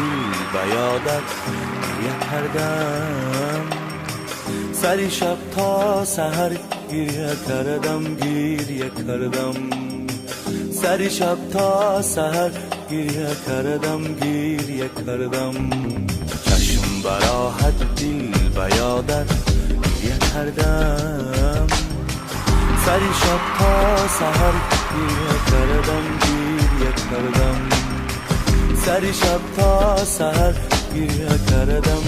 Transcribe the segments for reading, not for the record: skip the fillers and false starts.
دل به یادت گریه کردم سری شب تا سحر گریه کردم سری شب تا سحر گریه کردم چشم براحت دل به یادت گریه کردم سری شب تا سحر گریه کردم سری شب تا سحر گریه کردم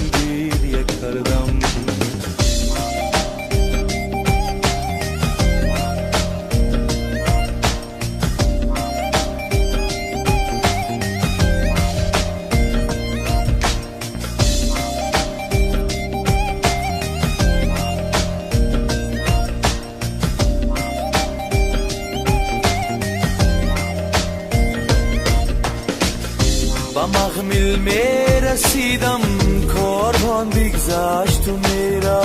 با محمل میرسیدم کاروان بگذشت و میرا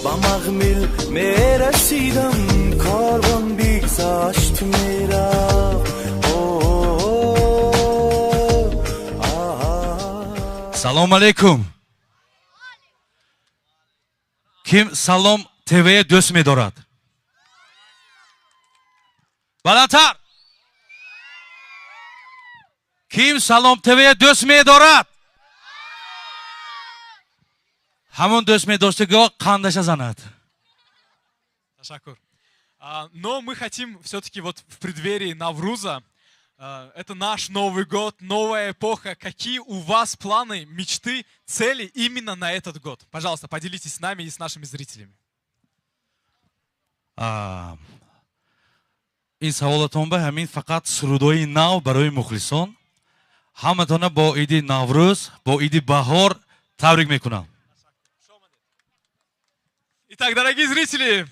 با محمل میرسیدم کاروان بگذشت و میرا سلام علیکم. کیم سلام تیوی دوست می‌دارد؟ بلندتر. کیم سلام تیوی دوست می‌دارد؟ همون دوست می‌داشته قندش زند. Шакур. Но мы хотим все-таки вот в преддверии Навруза, это наш Новый год, новая эпоха. Какие у вас планы, мечты, цели именно на этот год? Пожалуйста, поделитесь с нами и с нашими зрителями. این سوالتون به همین فقط سرودای نو برای مخلصان همتون با عید نوروز با عید بهار تبریک میکنم. Итак, дорогие зрители,